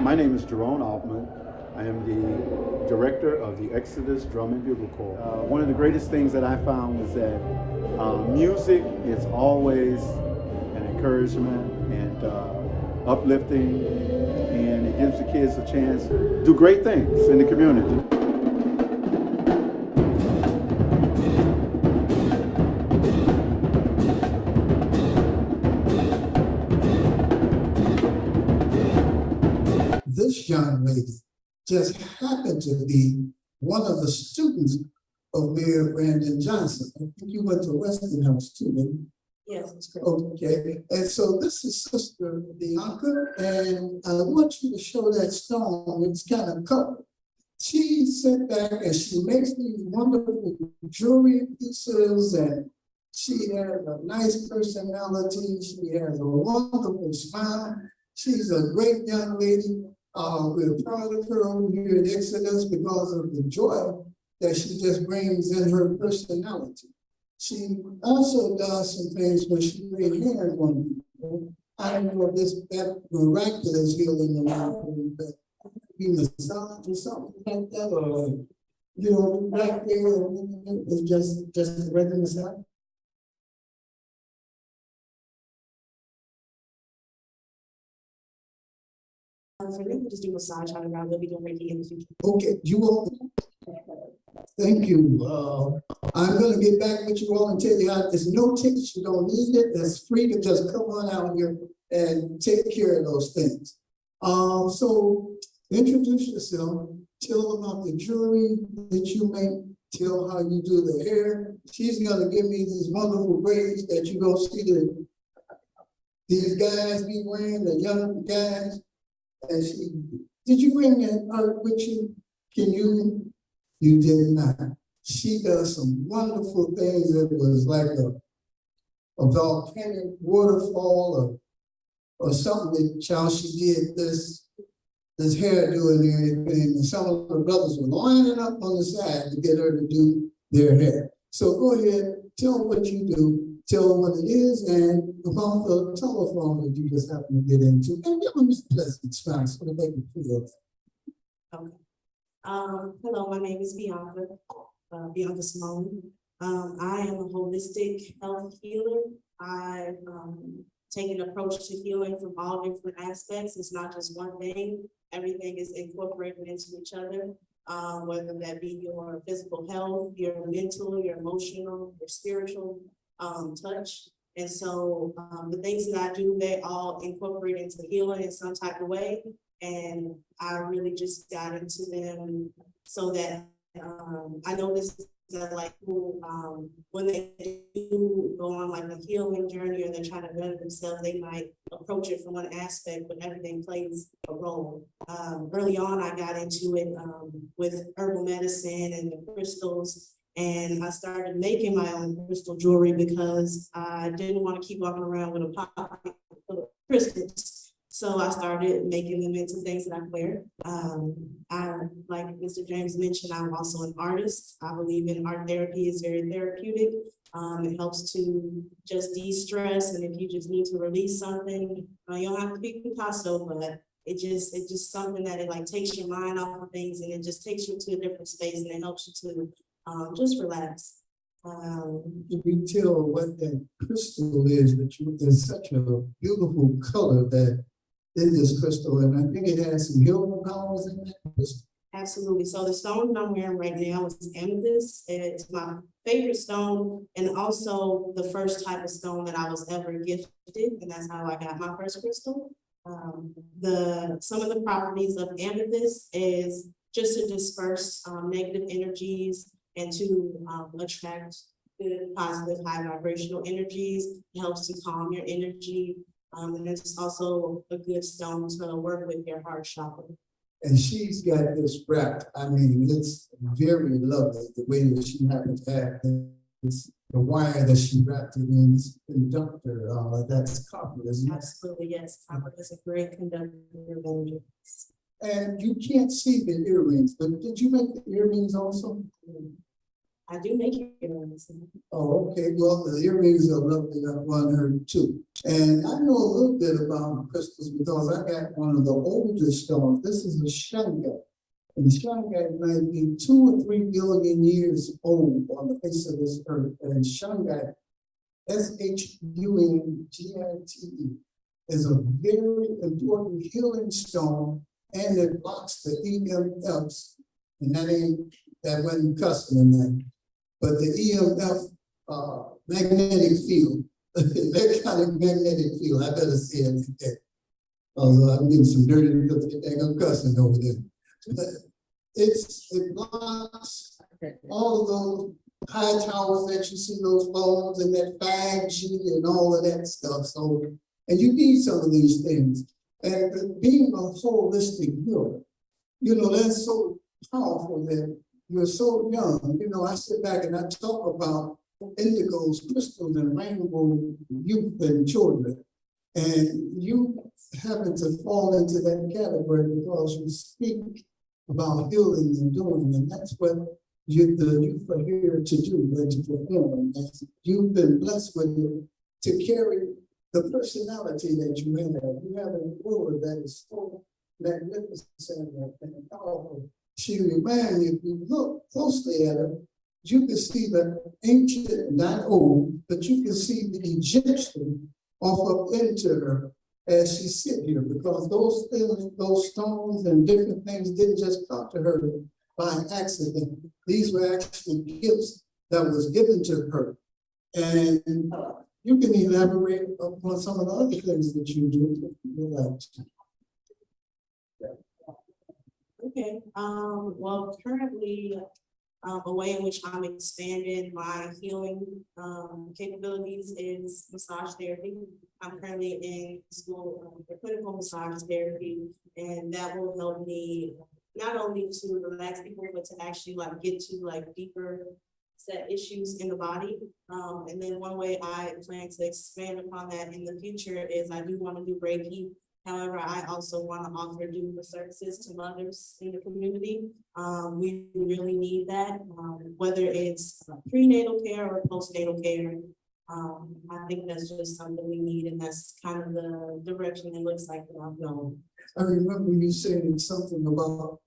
My name is Jerome Altman. I am the director of the Exodus Drum and Bugle Corps. One of the greatest things that I found was that music is always an encouragement and uplifting, and it gives the kids a chance to do great things in the community. This young lady just happened to be one of the students of Mayor Brandon Johnson. I think you went to Westinghouse too, didn't you? Yes, that's correct. Okay, and so this is Sister Bianca, and I want you to show that stone. It's kind of covered. She sat back and she makes these wonderful jewelry pieces, and she has a nice personality. She has a wonderful smile. She's a great young lady. We're proud of her over here at Exodus because of the joy that she just brings in her personality. She also does some things where she laid hands on people. I don't know if that miraculous healing around, but be massage or something like that, or right there, it's just a regular massage. For me, we just do massage on around. We'll be doing Reiki in the future. Okay, you all. Thank you. I'm going to get back with you all and tell you how there's no tickets. You don't need it. It's free to just come on out here and take care of those things. So introduce yourself. Tell about the jewelry that you make. Tell how you do the hair. She's going to give me these wonderful braids that you go see these guys be wearing, the young guys. And did you bring that art with you? You did not. She does some wonderful things. It was like a volcanic waterfall or something that how she did this hairdo and everything. And some of the brothers were lining up on the side to get her to do their hair. So go ahead, tell them what you do. Tell them what it is, and about the telephone that you just happen to get into, and give them a pleasant smile so that they can feel it. Okay. Hello, my name is Bianca, Bianca Simone. I am a holistic health healer. I take an approach to healing from all different aspects. It's not just one thing. Everything is incorporated into each other, whether that be your physical health, your mental, your emotional, your spiritual touch. And so the things that I do, they all incorporate into healing in some type of way. And I really just got into them so that I noticed that like when they do go on like a healing journey or they're trying to better themselves, they might approach it from one aspect, but everything plays a role. Early on, I got into it with herbal medicine and the crystals. And I started making my own crystal jewelry because I didn't want to keep walking around with a pocket full of crystals. So I started making them into things that I wear. Like Mr. James mentioned, I'm also an artist. I believe in art therapy is very therapeutic. It helps to just de-stress. And if you just need to release something, you don't have to be Picasso, but it's just something that it like takes your mind off of things and it just takes you to a different space and it helps you to just relax. You can tell what that crystal is, but there's such a beautiful color that in this crystal, and I think it has some healing powers in it. Absolutely. So the stone that I'm wearing right now is amethyst. It's my favorite stone and also the first type of stone that I was ever gifted, and that's how I got my first crystal. Some of the properties of amethyst is just to disperse negative energies and to attract good, positive, high vibrational energies. It helps to calm your energy. And it's also a good stone to work with your heart chakra. And she's got this wrapped. I mean, it's very lovely the way that she happened to have this, the wire that she wrapped it in, this conductor, that's copper, isn't it? Absolutely, yes. Copper is a great conductor of energy. And you can't see the earrings, but did you make the earrings also? I do make earrings. Oh, okay, well, the earrings are lovely, I want her too. And I know a little bit about crystals because I got one of the oldest stones. This is a shungite. And shungite might be 2 or 3 billion years old on the face of this earth. And shungite, Shungite, is a very important healing stone, and it blocks the EMFs. And that wasn't cussing in that. But the EMF magnetic field, that kind of magnetic field, I better say it today. Although I'm getting some dirty looks, I'm cussing over there. But it blocks all of those high towers that you see, those phones and that 5G and all of that stuff. So, and you need some of these things. And being a holistic healer, you know, that's so powerful that you're so young. You know, I sit back and I talk about indigos, crystals, and rainbow youth and children. And you happen to fall into that category because you speak about healing and doing, and that's what the youth are here to do, and to fulfill. And you've been blessed with it to carry the personality that you have. You have a word that is so magnificent and powerful. She reminds me, if you look closely at her, you can see the ancient, not old, but you can see the Egyptian off up into her as she sit here, because those things, those stones and different things didn't just come to her by accident. These were actually gifts that was given to her. And you can elaborate upon some of the other things that you do if you like to. Okay, well, currently, a way in which I'm expanding my healing capabilities is massage therapy. I'm currently in school for clinical massage therapy, and that will help me not only to relax people, but to actually like get to like deeper set issues in the body. And then one way I plan to expand upon that in the future is I do want to do Reiki. However, I also want to offer doula services to mothers in the community. We really need that, whether it's prenatal care or postnatal care. I think that's just something we need, and that's kind of the direction it looks like that I'm going. I remember you saying something about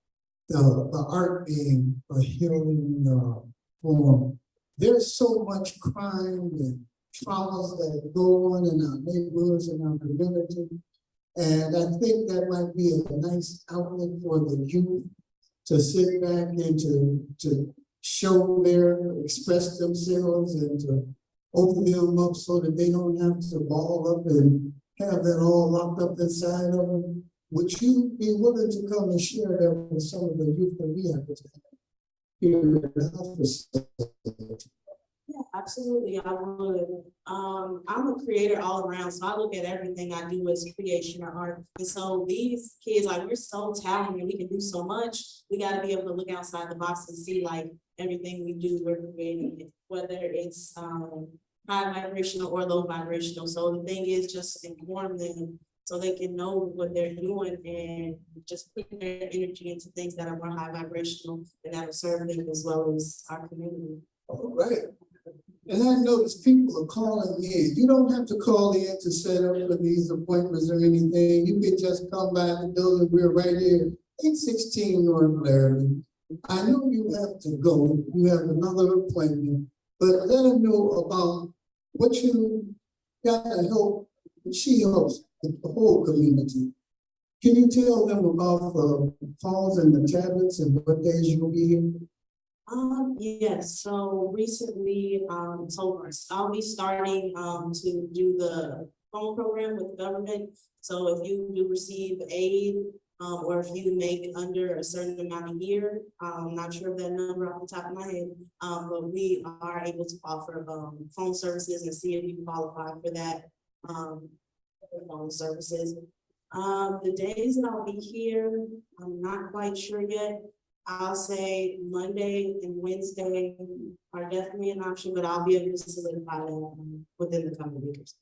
the art being a healing form. There's so much crime and traumas that go on in our neighborhoods and our community. And I think that might be a nice outlet for the youth to sit back and to show express themselves and to open them up so that they don't have to ball up and have that all locked up inside of them. Would you be willing to come and share that with some of the youth that we have here in the office? Yeah, absolutely, I would. I'm a creator all around, so I look at everything I do as creation or art. And so these kids, like, we're so talented, we can do so much. We gotta be able to look outside the box and see like everything we do, we're creating, whether it's high vibrational or low vibrational. So the thing is just inform them so they can know what they're doing and just put their energy into things that are more high vibrational and that will serve them as well as our community. All right. And I notice people are calling in. You don't have to call in to set up for these appointments or anything. You can just come by the building. We're right here, 816 North Laramie. I know you have to go. You have another appointment, but let them know about what you got to help. She helps the whole community. Can you tell them about the phones and the tablets and what days you'll be here? Yes, so recently, so I'll be starting to do the phone program with the government. So if you do receive aid, or if you make under a certain amount a year, I'm not sure of that number off the top of my head, but we are able to offer phone services and see if you qualify for that phone services. The days that I'll be here, I'm not quite sure yet. I'll say Monday and Wednesday are definitely an option, but I'll be able to solidify that within the coming years.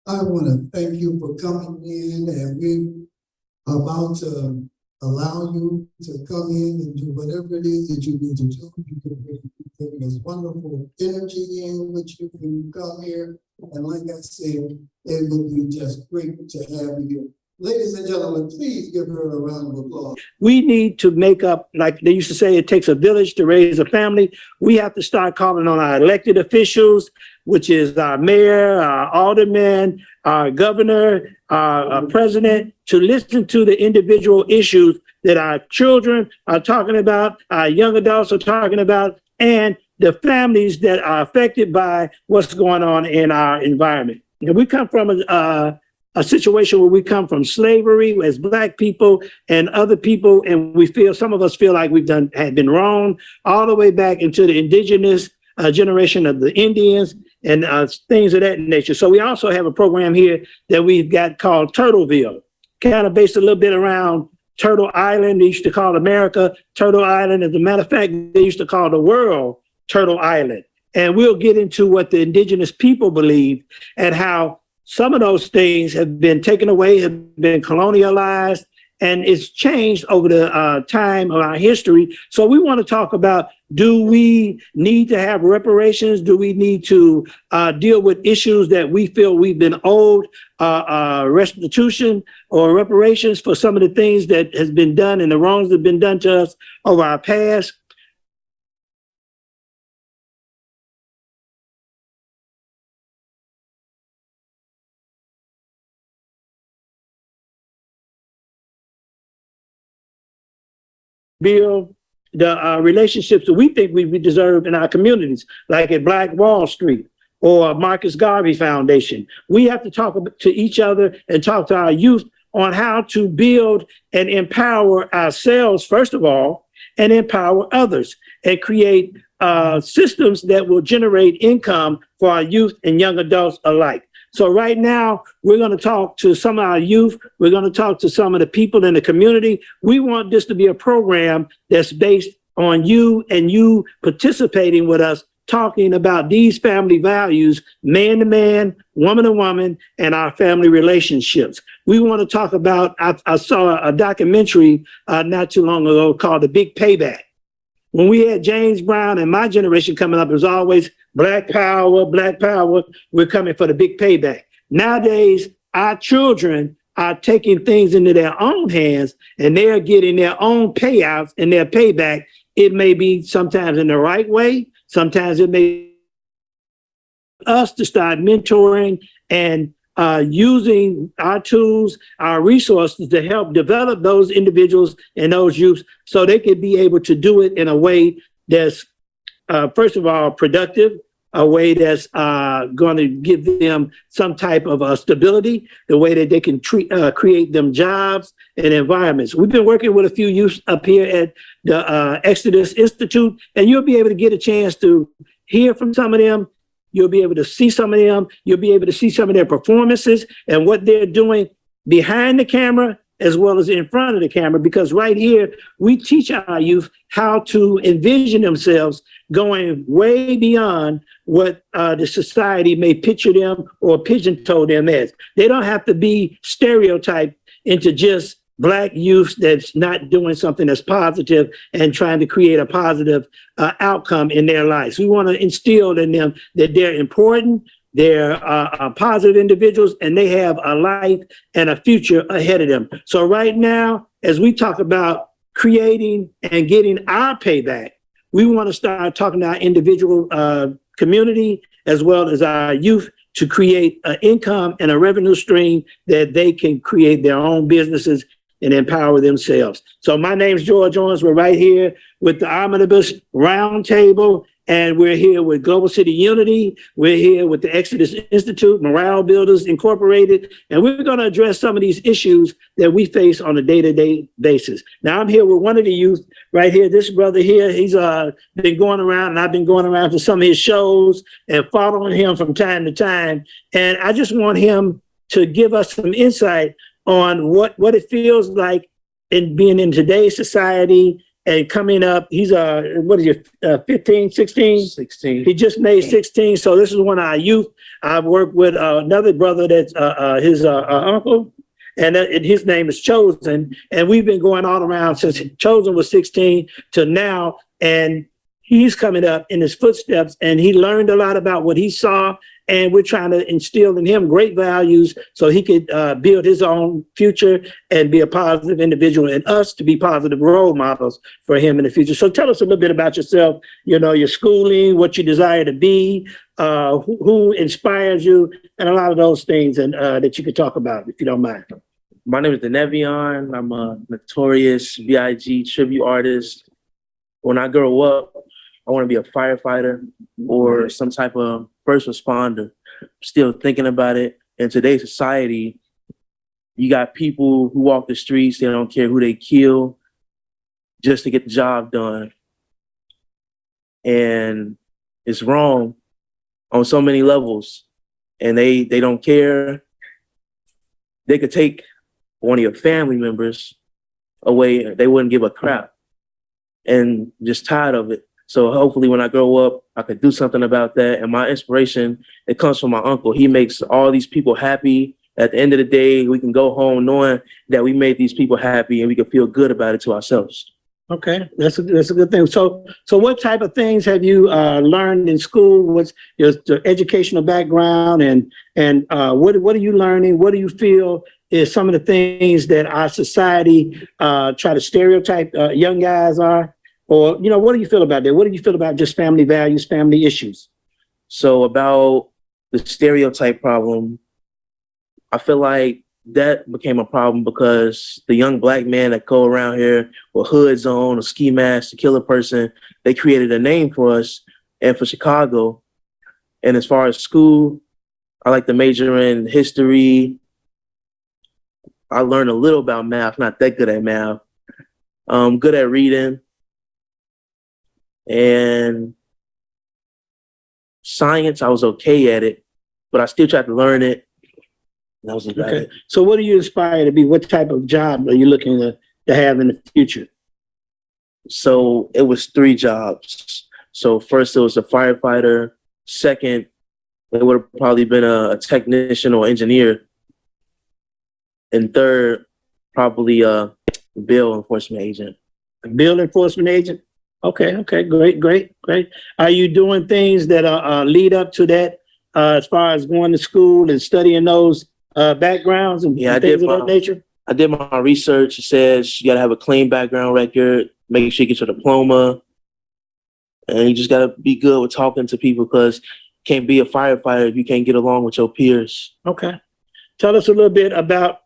I want to thank you for coming in, and we're about to allow you to come in and do whatever it is that you need to do. You can bring this wonderful energy in which you can come here. And like I said, it would be just great to have you here. Ladies and gentlemen, please give her a round of applause. We need to make up, like they used to say, it takes a village to raise a family. We have to start calling on our elected officials, which is our mayor, our alderman, our governor, our president, to listen to the individual issues that our children are talking about, our young adults are talking about, and the families that are affected by what's going on in our environment. And we come from a situation where we come from slavery as Black people and other people, and we feel, some of us feel like had been wrong, all the way back into the indigenous generation of the Indians and things of that nature. So we also have a program here that we've got called Turtleville, kind of based a little bit around Turtle Island. They used to call America Turtle Island. As a matter of fact, they used to call the world Turtle Island. And we'll get into what the indigenous people believe and how some of those things have been taken away, have been colonialized, and it's changed over the time of our history. So we want to talk about, do we need to have reparations? Do we need to deal with issues that we feel we've been owed restitution or reparations for some of the things that has been done and the wrongs that have been done to us over our past? Build the relationships that we think we deserve in our communities, like at Black Wall Street or Marcus Garvey Foundation. We have to talk to each other and talk to our youth on how to build and empower ourselves, first of all, and empower others, and create systems that will generate income for our youth and young adults alike. So right now, we're going to talk to some of our youth. We're going to talk to some of the people in the community. We want this to be a program that's based on you and you participating with us, talking about these family values, man to man, woman to woman, and our family relationships. We want to talk about, I saw a documentary not too long ago called The Big Payback. When we had James Brown and my generation coming up, it was always Black Power, Black Power. We're coming for the big payback. Nowadays, our children are taking things into their own hands and they're getting their own payouts and their payback. It may be sometimes in the right way. Sometimes it may be us to start mentoring and using our tools, our resources to help develop those individuals and those youths so they can be able to do it in a way that's, first of all, productive, a way that's going to give them some type of stability, the way that they can create them jobs and environments. We've been working with a few youth up here at the Exodus Institute, and you'll be able to get a chance to hear from some of them. You'll be able to see some of them. You'll be able to see some of their performances and what they're doing behind the camera as well as in front of the camera, because right here, we teach our youth how to envision themselves going way beyond what the society may picture them or pigeonhole them as. They don't have to be stereotyped into just Black youth that's not doing something that's positive and trying to create a positive outcome in their lives. We want to instill in them that they're important, they're positive individuals, and they have a life and a future ahead of them. So right now, as we talk about creating and getting our payback, we want to start talking to our individual community as well as our youth to create an income and a revenue stream that they can create their own businesses and empower themselves. So my name's George Owens. We're right here with the Omnibus Roundtable, and we're here with Global City Unity. We're here with the Exodus Institute, Morale Builders Incorporated, and we're going to address some of these issues that we face on a day-to-day basis. Now, I'm here with one of the youth right here. This brother here, he's been going around, and I've been going around to some of his shows and following him from time to time. And I just want him to give us some insight on what it feels like in being in today's society and coming up. He's 15, 16? 16. He just made 16. So this is one of our youth. I've worked with another brother that's his uncle. and his name is Chosen. And we've been going all around since Chosen was 16 to now, and he's coming up in his footsteps, and he learned a lot about what he saw, and we're trying to instill in him great values so he could build his own future and be a positive individual, and us to be positive role models for him in the future. So tell us a little bit about yourself, you know, your schooling, what you desire to be, who inspires you, and a lot of those things, and that you could talk about, if you don't mind. My name is Denevion. I'm a notorious B.I.G. tribute artist. When I grow up, I want to be a firefighter or some type of first responder. Still thinking about it. In today's society, you got people who walk the streets, they don't care who they kill just to get the job done. And it's wrong on so many levels. And they don't care. They could take one of your family members away, they wouldn't give a crap. And just tired of it. So hopefully when I grow up, I could do something about that. And my inspiration, it comes from my uncle. He makes all these people happy. At the end of the day, we can go home knowing that we made these people happy and we can feel good about it to ourselves. Okay, that's a good thing. So what type of things have you learned in school? What's your educational background, and what are you learning? What do you feel is some of the things that our society try to stereotype young guys are? Or, you know, what do you feel about that? What do you feel about just family values, family issues? So about the stereotype problem, I feel like that became a problem because the young black man that go around here with hoods on, a ski mask to kill a person, they created a name for us and for Chicago. And as far as school, I like to major in history. I learned a little about math, not that good at math. Good at reading. And science, I was okay at it, but I still tried to learn it. That was about it. So what do you aspire to be? What type of job are you looking to have in the future? So it was 3 jobs. So first it was a firefighter. Second, it would have probably been a technician or engineer. And third, probably a bill enforcement agent. A bill enforcement agent? Okay, great. Are you doing things that lead up to that as far as going to school and studying those backgrounds and things of that nature? I did my research. It says you got to have a clean background record, make sure you get your diploma, and you just got to be good with talking to people because you can't be a firefighter if you can't get along with your peers. Okay. Tell us a little bit about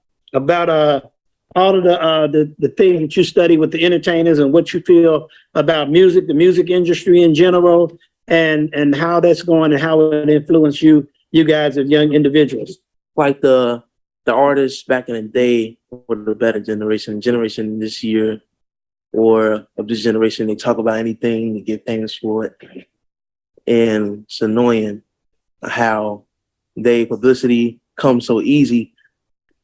all of the things that you study with the entertainers and what you feel about music, the music industry in general, and how that's going and how it influenced you guys as young individuals. Like the artists back in the day were the better generation this year or of this generation, they talk about anything to get famous for it. And it's annoying how publicity comes so easy.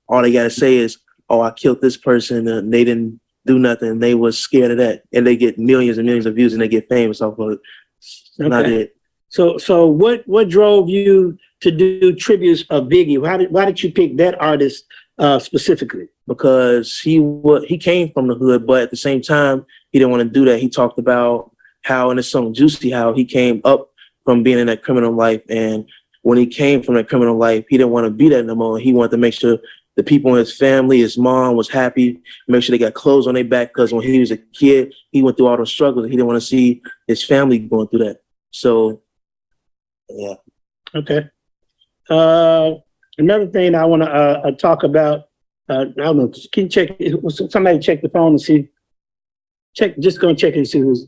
All they got to say is, oh, I killed this person and they didn't do nothing. They was scared of that. And they get millions and millions of views and they get famous off of it. Okay. Not it. So what drove you to do tributes of Biggie? Why did you pick that artist specifically? Because he came from the hood, but at the same time, he didn't want to do that. He talked about how in the song Juicy, how he came up from being in that criminal life. And when he came from that criminal life, he didn't want to be that no more. He wanted to make sure the people in his family, his mom was happy, make sure they got clothes on their back, because when he was a kid, he went through all those struggles. He didn't want to see his family going through that. So, yeah. Okay. Another thing I want to talk about, I don't know, can you check, somebody check the phone and see, just go and check and see who's.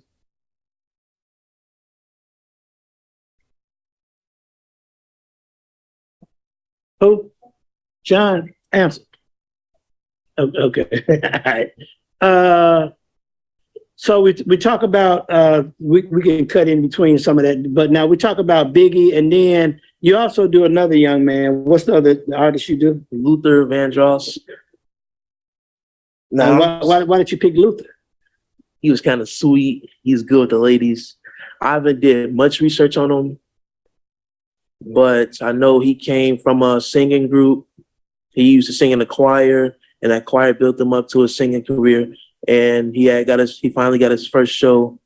Who? John, answer. Okay. All right. So we talk about, we can cut in between some of that, but now we talk about Biggie, and then you also do another young man. What's the other artist you do? Luther Vandross. Now, why did you pick Luther? He was kind of sweet. He's good with the ladies. I haven't did much research on him, but I know he came from a singing group He used to sing in the choir, and that choir built him up to a singing career. And he finally got his first show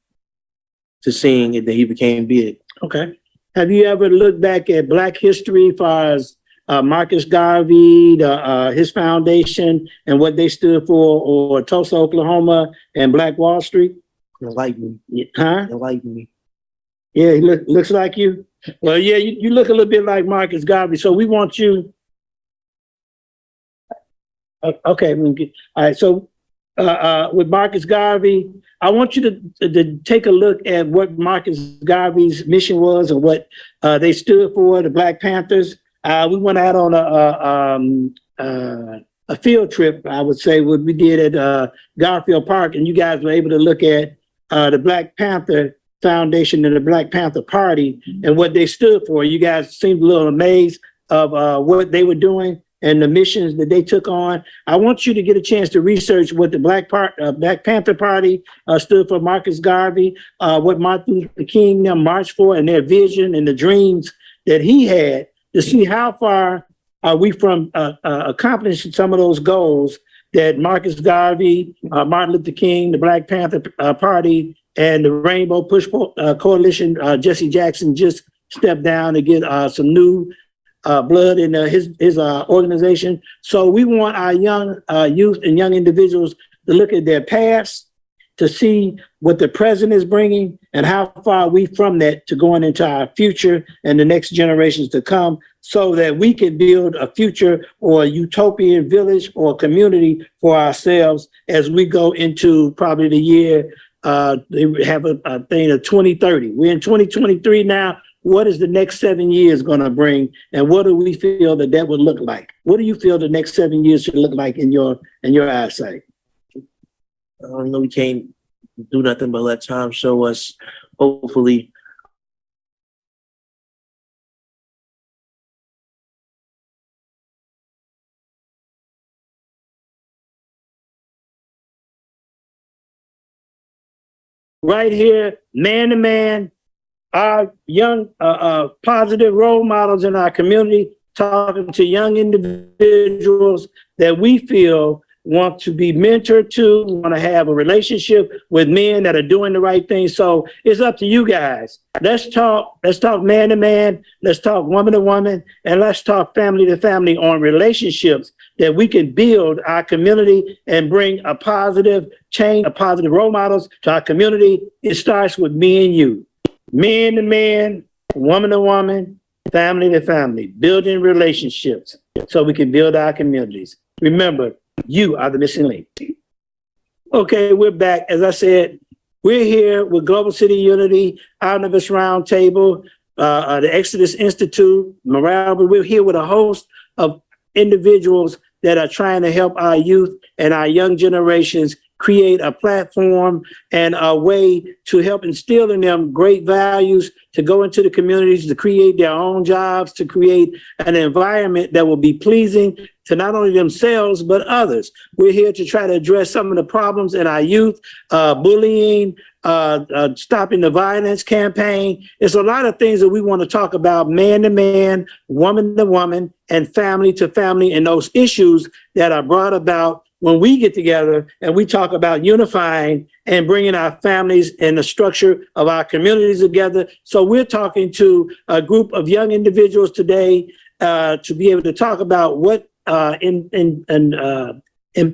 to sing, and then he became big. Okay. Have you ever looked back at Black history as far as Marcus Garvey, his foundation, and what they stood for, or Tulsa, Oklahoma, and Black Wall Street? Enlighten me. Huh? Enlighten me. Yeah, he looks like you. Well, yeah, you look a little bit like Marcus Garvey. So we want you. Okay. All right. So with Marcus Garvey, I want you to take a look at what Marcus Garvey's mission was and what they stood for, the Black Panthers. We went out on a field trip, I would say, what we did at Garfield Park, and you guys were able to look at the Black Panther Foundation and the Black Panther Party and what they stood for. You guys seemed a little amazed of what they were doing and the missions that they took on. I want you to get a chance to research what the Black Panther Party stood for, Marcus Garvey, what Martin Luther King marched for, and their vision and the dreams that he had, to see how far are we from accomplishing some of those goals that Marcus Garvey, Martin Luther King, the Black Panther Party, and the Rainbow Push Coalition, Jesse Jackson just stepped down to get some new blood in his organization. So we want our young youth and young individuals to look at their past, to see what the present is bringing and how far are we from that to going into our future and the next generations to come, so that we can build a future or a utopian village or community for ourselves as we go into probably the year, they have a thing of 2030. We're in 2023 now. What is the next 7 years going to bring, and what do we feel that would look like? What do you feel the next 7 years should look like in your eyesight? I don't know. We can't do nothing but let time show us. Hopefully, right here, man to man, our young, positive role models in our community, talking to young individuals that we feel want to be mentored to, want to have a relationship with men that are doing the right thing. So it's up to you guys. Let's talk man to man, let's talk woman to woman, and let's talk family to family on relationships that we can build our community and bring a positive change, a positive role models to our community. It starts with me and you, man to man, woman to woman, family to family, building relationships so we can build our communities. Remember, you are the missing link. Okay, we're back. As I said, we're here with Global City Unity, Omnibus Roundtable, the Exodus Institute, Morale, but we're here with a host of individuals that are trying to help our youth and our young generations create a platform and a way to help instill in them great values, to go into the communities, to create their own jobs, to create an environment that will be pleasing to not only themselves, but others. We're here to try to address some of the problems in our youth, bullying, stopping the violence campaign. There's a lot of things that we want to talk about, man to man, woman to woman, and family to family, and those issues that are brought about when we get together and we talk about unifying and bringing our families and the structure of our communities together. So we're talking to a group of young individuals today to be able to talk about what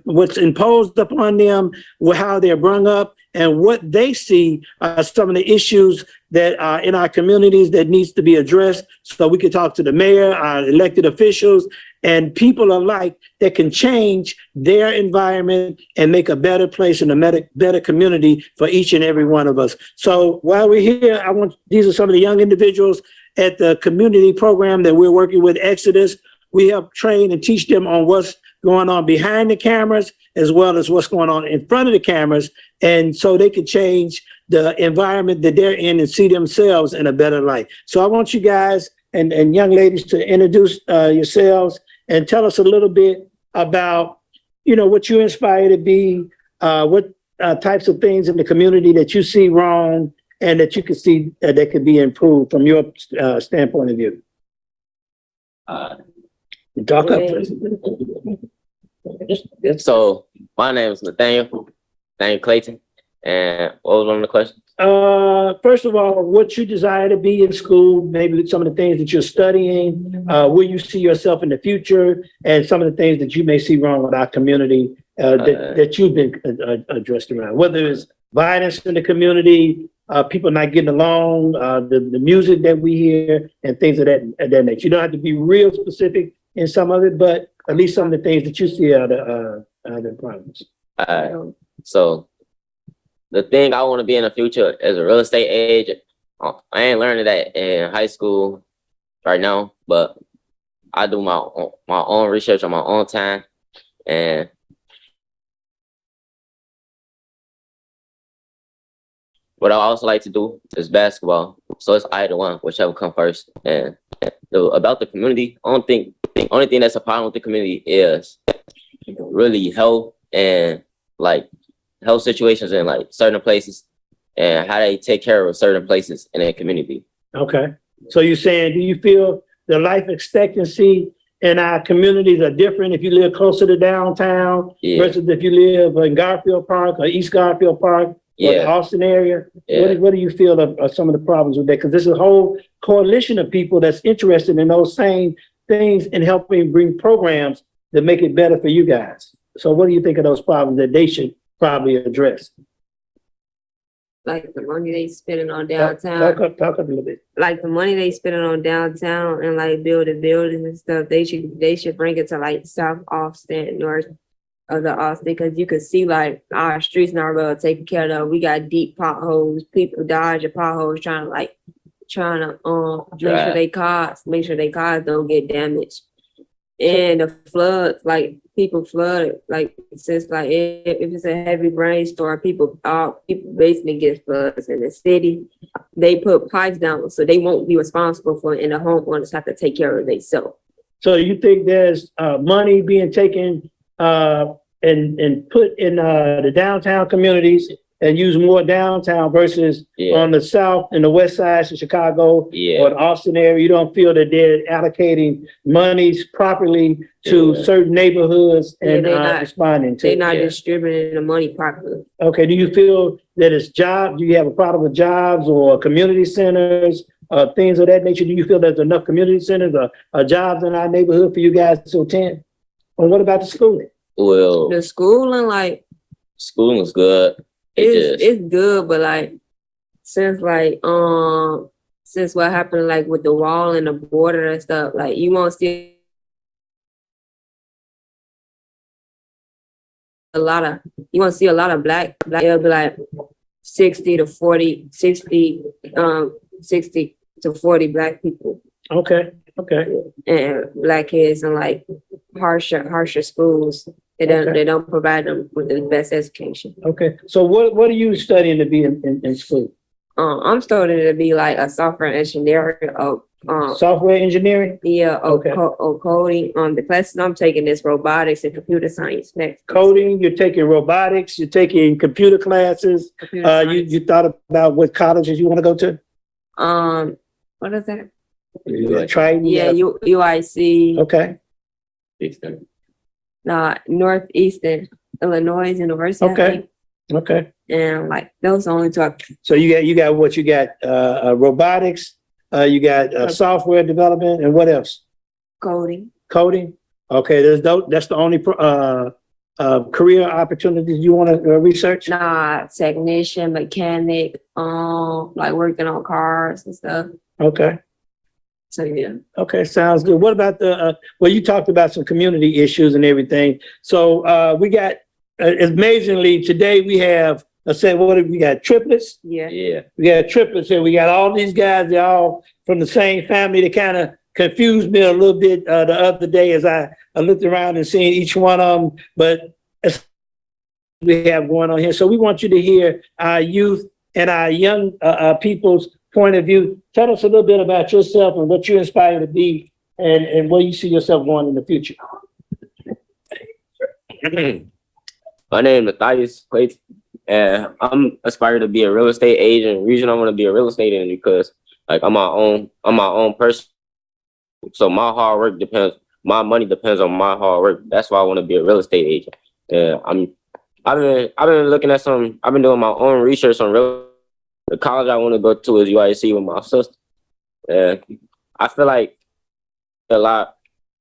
what's imposed upon them, how they're brought up, and what they see some of the issues that are in our communities that needs to be addressed. So we can talk to the mayor, our elected officials, and people alike that can change their environment and make a better place and a better community for each and every one of us. So while we're here, these are some of the young individuals at the community program that we're working with, Exodus. We help train and teach them on what's going on behind the cameras, as well as what's going on in front of the cameras. And so they can change the environment that they're in and see themselves in a better light. So I want you guys and young ladies to introduce yourselves and tell us a little bit about, what you inspire to be, what types of things in the community that you see wrong and that you can see that could be improved from your standpoint of view. Talk up. So my name is Nathaniel Clayton, and what was one of the questions? First of all, what you desire to be in school, maybe some of the things that you're studying, where you see yourself in the future, and some of the things that you may see wrong with our community, that you've been addressed around, whether it's violence in the community, people not getting along, the music that we hear, and things of that nature. You don't have to be real specific in some of it, but at least some of the things that you see are the problems. So the thing I want to be in the future as a real estate agent, I ain't learning that in high school right now, but I do my own research on my own time. And what I also like to do is basketball. So it's either one, whichever come first. And about the community, only thing that's a problem with the community is really health and like health situations in like certain places and how they take care of certain places in their community. Okay. So you're saying, do you feel the life expectancy in our communities are different if you live closer to downtown versus if you live in Garfield Park or East Garfield Park or the Austin area? What do you feel are some of the problems with that? Because there's a whole coalition of people that's interested in those same things and helping bring programs that make it better for you guys. So what do you think of those problems that they should probably address? Like the money they spending on downtown. Talk up a little bit. Like the money they spending on downtown and like building buildings and stuff, they should bring it to like South Austin, north of the Austin, because you can see like our streets not well taken care of. We got deep potholes, people dodging potholes trying to make sure they cars don't get damaged. And the floods, like people flooded, like since like if it's a heavy rainstorm, people basically get floods in the city. They put pipes down so they won't be responsible for it, and the homeowners have to take care of themselves. So you think there's money being taken and put in the downtown communities and use more downtown versus on the south and the west sides of Chicago or the Austin area? You don't feel that they're allocating monies properly to certain neighborhoods and responding to? They're not distributing the money properly. Okay, do you feel that it's jobs? Do you have a problem with jobs or community centers, things of that nature? Do you feel there's enough community centers or jobs in our neighborhood for you guys to attend? And what about the schooling? Well, The schooling is good. It's good, but like since what happened like with the wall and the border and stuff, like you won't see a lot of black. It'll be like 60 to 40 black people. Okay. And black kids in like harsher schools. They don't provide them with the best education. Okay. So what are you studying to be in school? I'm studying to be like a software engineer software engineering? Yeah, or coding. The classes I'm taking is robotics and computer science next. Coding, you're taking robotics, you're taking computer classes. You thought about what colleges you want to go to? What is that? Triton? UIC. Okay. Northeastern Illinois University. Okay. Okay. And like those only two. So you got robotics, you got software development, and what else? Coding. Okay, that's the only career opportunities you want to research? Technician, mechanic, like working on cars and stuff. Okay. So yeah. Okay, sounds good. What about you talked about some community issues and everything. So we got amazingly today we have we got triplets. Yeah. We got triplets here. We got all these guys, they're all from the same family. They kind of confused me a little bit the other day as I looked around and seen each one of them, but we have going on here. So we want you to hear our youth and our young people's point of view. Tell us a little bit about yourself and what you're inspired to be and where you see yourself going in the future. My name is Matthias Clayton, and I'm aspired to be a real estate agent. The reason I want to be a real estate agent because like I'm my own person. So my hard work depends my money depends on my hard work. That's why I want to be a real estate agent. Yeah, I've been looking at I've been doing my own research on the college I want to go to is UIC with my sister. Yeah, I feel like a lot,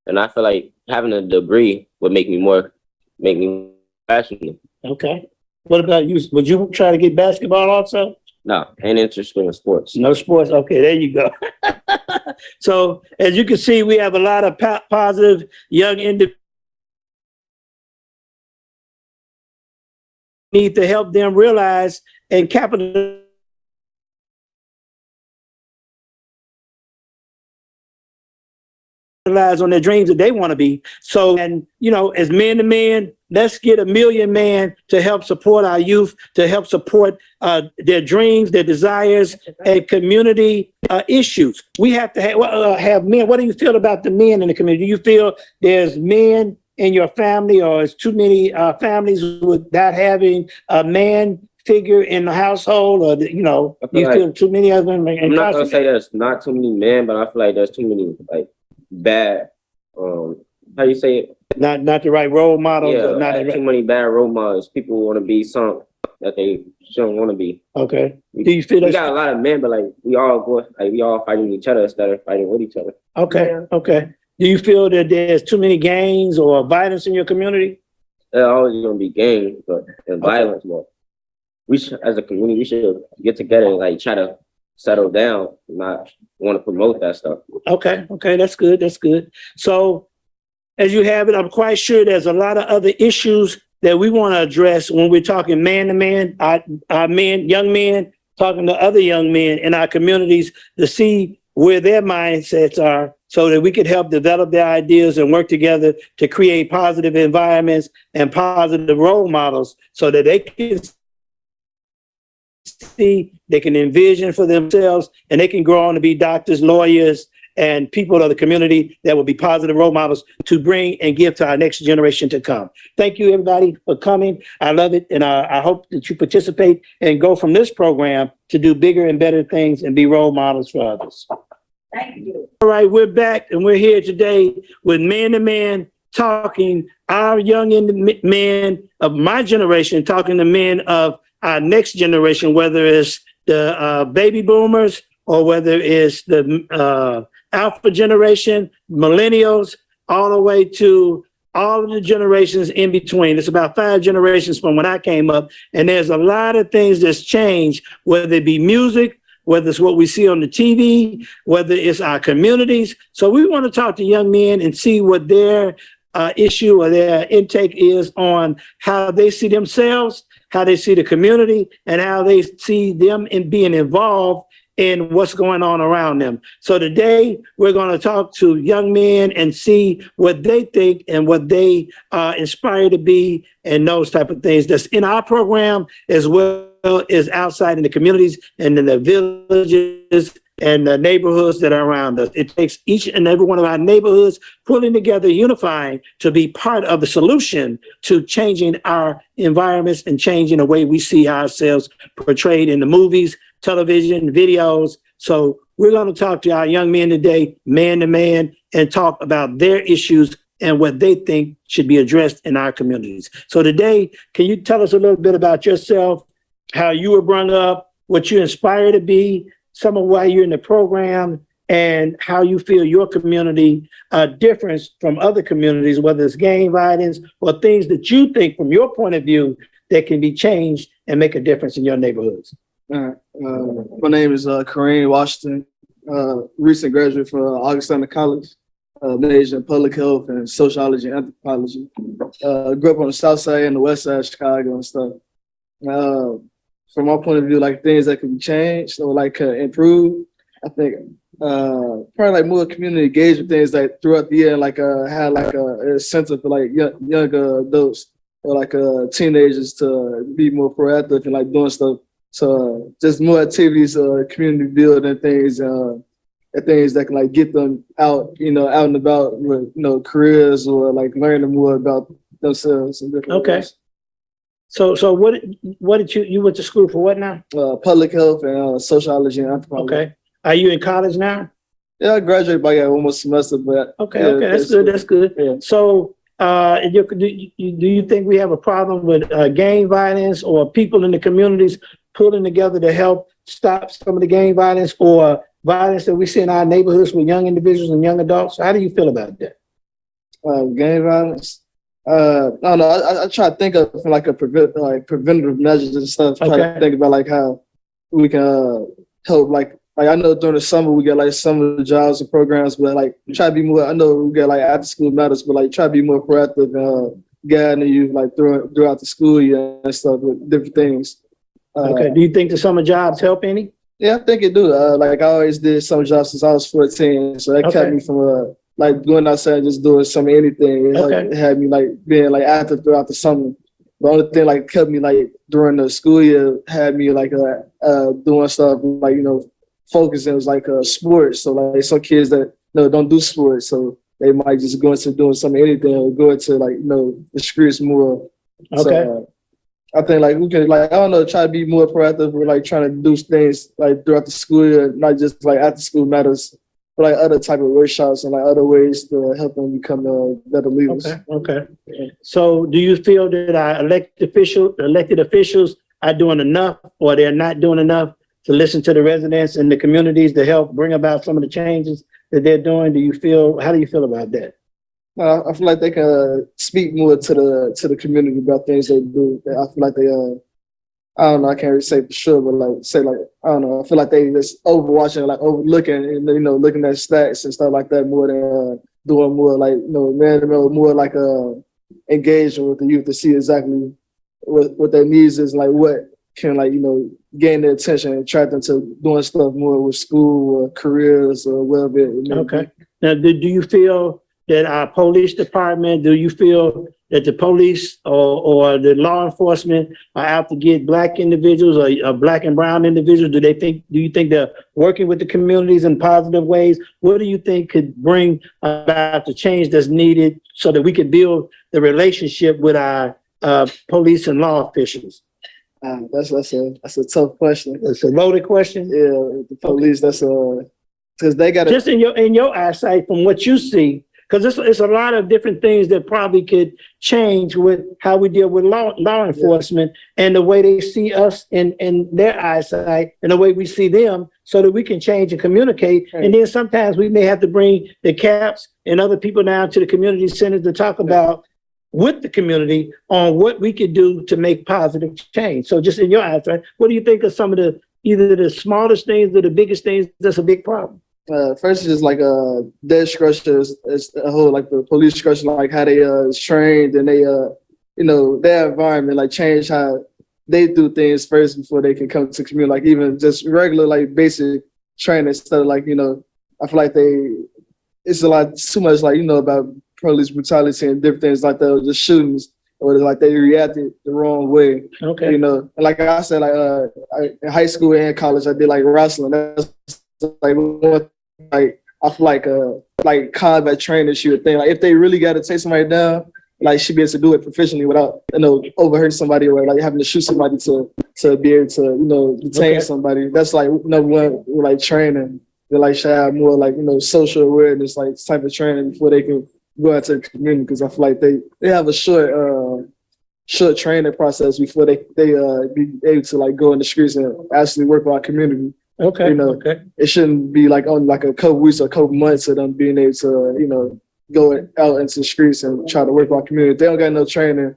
and I feel like having a degree would make me passionate. Okay. What about you? Would you try to get basketball also? No, ain't interested in sports. No sports. Okay, there you go. So as you can see, we have a lot of positive young individuals. Need to help them realize and capitalize on their dreams that they want to be. So, and you know, as man to man, let's get a million man to help support our youth, to help support their dreams, their desires, and community issues. We have to have men. What do you feel about the men in the community? Do you feel there's men in your family, or is too many families without having a man figure in the household, or you know, you feel too many of them? I'm not gonna say there's not too many men, but I feel like there's too many like bad. How you say it? Not the right role models. Yeah, Not too many bad role models. People want to be something that they shouldn't want to be. Okay. Do you feel we that's got a lot of men, but like we all fighting each other instead of fighting with each other. okay? Yeah. Okay. Do you feel that there's too many gangs or violence in your community? There's always gonna be gangs, and violence, but we should, as a community, we should get together and like try to settle down, not want to promote that stuff. Okay. Okay. That's good. That's good. So as you have it, I'm quite sure there's a lot of other issues that we want to address when we're talking man to man, our men, young men, talking to other young men in our communities to see where their mindsets are so that we could help develop their ideas and work together to create positive environments and positive role models so that they can see, they can envision for themselves, and they can grow on to be doctors, lawyers, and people of the community that will be positive role models to bring and give to our next generation to come. Thank you, everybody, for coming. I love it, and I hope that you participate and go from this program to do bigger and better things and be role models for others. Thank you. All right, we're back, and we're here today with Man to Man talking, our young men of my generation talking to men of our next generation, whether it's the baby boomers or whether it's the alpha generation, millennials, all the way to all of the generations in between. It's about 5 generations from when I came up, and there's a lot of things that's changed, whether it be music, whether it's what we see on the TV, whether it's our communities. So we want to talk to young men and see what their issue or their intake is on how they see themselves, how they see the community, and how they see them in being involved in what's going on around them. So today we're going to talk to young men and see what they think and what they inspire to be and those type of things that's in our program as well as outside in the communities and in the villages and the neighborhoods that are around us. It takes each and every one of our neighborhoods pulling together, unifying to be part of the solution to changing our environments and changing the way we see ourselves portrayed in the movies, television, videos. So we're going to talk to our young men today, man to man, and talk about their issues and what they think should be addressed in our communities. So today, can you tell us a little bit about yourself, how you were brought up, what you inspire to be, some of why you're in the program, and how you feel your community differs from other communities, whether it's gang violence or things that you think from your point of view that can be changed and make a difference in your neighborhoods. All right. My name is Kareem Washington, recent graduate from Augustana College, major in public health and sociology and anthropology. Grew up on the south side and the west side of Chicago and stuff. From my point of view, like things that can be changed or like improved, I think probably like more community engagement things like throughout the year, like had like a center for like younger adults or like teenagers to be more proactive and like doing stuff. So just more activities, community building things, and things that can like get them out, out and about with, careers or like learning more about themselves and different ways. So what did you went to school for what now? Public health and sociology and anthropology. Okay. Are you in college now? Yeah, I graduated by one more semester, but. Okay, yeah, okay, that's good, that's good. Yeah. So, do you think we have a problem with gang violence or people in the communities pulling together to help stop some of the gang violence or violence that we see in our neighborhoods with young individuals and young adults? How do you feel about that? Gang violence. I don't know. I try to think of like preventative measures and stuff. Try Okay. to think about like how we can help. Like I know during the summer we get like summer jobs and programs, but like try to be more. I know we get like after school matters, but like try to be more proactive and guiding you like throughout the school year and stuff with different things. Okay, do you think the summer jobs help any? Yeah, I think it do. Like I always did summer jobs since I was 14, so that Okay. kept me from like going outside and just doing some anything. It had me like being like active throughout the summer. The only thing like kept me like during the school year had me like doing stuff like focusing was like sports. So like some kids that don't do sports, so they might just go into doing some anything or go into like the streets more. Okay. So, I think like we can like I don't know try to be more proactive with like trying to do things like throughout the school year, not just like after school matters. But like other type of workshops and like other ways to help them become better leaders. Okay. So do you feel that our elected officials are doing enough or they're not doing enough to listen to the residents and the communities to help bring about some of the changes that they're doing? How do you feel about that? I feel like they can speak more to the community about things they do. I feel like they I don't know, I can't really say for sure, but I don't know, I feel like they just overwatching, like overlooking and looking at stats and stuff like that more than doing more like more like engaging with the youth to see exactly what their needs is, like what can gain their attention and attract them to doing stuff more with school or careers or whatever it may be. Okay. Now, do you feel that our police department, do you feel that the police or the law enforcement are out to get Black individuals or Black and brown individuals? Do you think they're working with the communities in positive ways? What do you think could bring about the change that's needed so that we could build the relationship with our police and law officials? That's a tough question. It's a loaded question. Yeah, the police, because they got just in your eyesight from what you see, because it's a lot of different things that probably could change with how we deal with law enforcement and the way they see us in their eyesight and the way we see them, so that we can change and communicate. Right. And then sometimes we may have to bring the CAPS and other people down to the community centers to talk about with the community on what we could do to make positive change. So just in your eyesight, what do you think of some of either the smallest things or the biggest things that's a big problem? First is just like their structure is a whole, like the police structure, like how they is trained and they their environment, like change how they do things first before they can come to community. Like even just regular like basic training instead of like I feel like it's a lot too much like about police brutality and different things like that, or just shootings, or like they reacted the wrong way. Okay. And like I said, like in high school and college, I did like wrestling. That's like one, like I feel like combat training, she would think like if they really got to take somebody down, like she'd be able to do it professionally without overhurting somebody or like having to shoot somebody to be able to detain somebody. That's like number one, like training. They like should have more like social awareness, like type of training before they can go out to the community, because I feel like they have a short training process before they be able to like go in the streets and actually work with our community. Okay. It shouldn't be like on like a couple weeks or a couple months of them being able to go out into the streets and try to work with our community. If they don't got no training,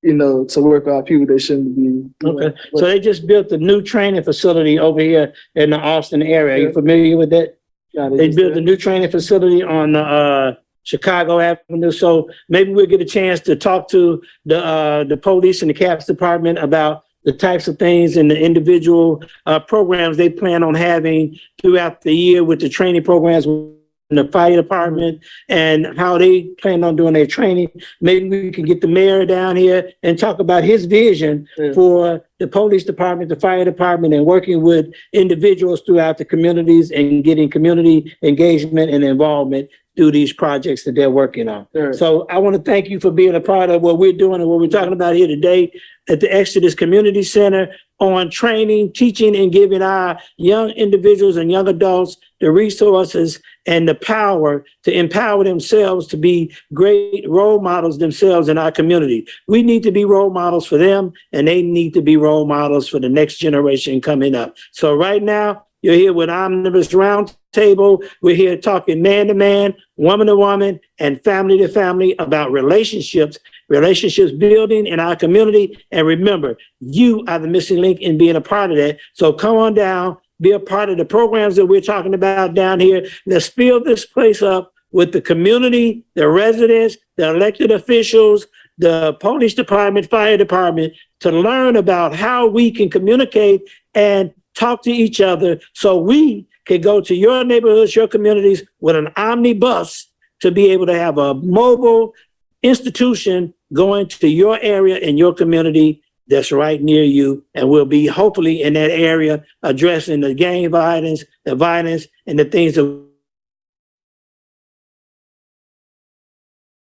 to work with our people, they shouldn't be. Okay. So they just built a new training facility over here in the Austin area. Are you familiar with that? Yeah, they built a new training facility on Chicago Avenue. So maybe we'll get a chance to talk to the police and the CAPS department about the types of things and the individual programs they plan on having throughout the year with the training programs in the fire department and how they plan on doing their training. Maybe we can get the mayor down here and talk about his vision for the police department, the fire department, and working with individuals throughout the communities and getting community engagement and involvement through these projects that they're working on. Sure. So I want to thank you for being a part of what we're doing and what we're talking about here today at the Exodus Community Center on training, teaching, and giving our young individuals and young adults the resources and the power to empower themselves to be great role models themselves in our community. We need to be role models for them, and they need to be role models for the next generation coming up. So right now, you're here with Omnibus Roundtable. We're here talking man to man, woman to woman, and family to family about relationships building in our community. And remember, you are the missing link in being a part of that. So come on down, be a part of the programs that we're talking about down here. Let's fill this place up with the community, the residents, the elected officials, the police department, fire department, to learn about how we can communicate and talk to each other so we can go to your neighborhoods, your communities with an omnibus to be able to have a mobile institution going to your area and your community that's right near you. And we'll be hopefully in that area addressing the gang violence, and the things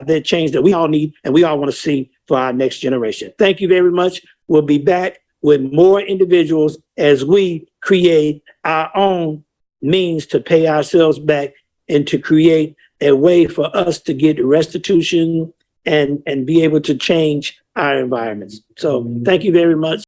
that change that we all need and we all want to see for our next generation. Thank you very much. We'll be back with more individuals as we create our own means to pay ourselves back and to create a way for us to get restitution and be able to change our environments. So thank you very much.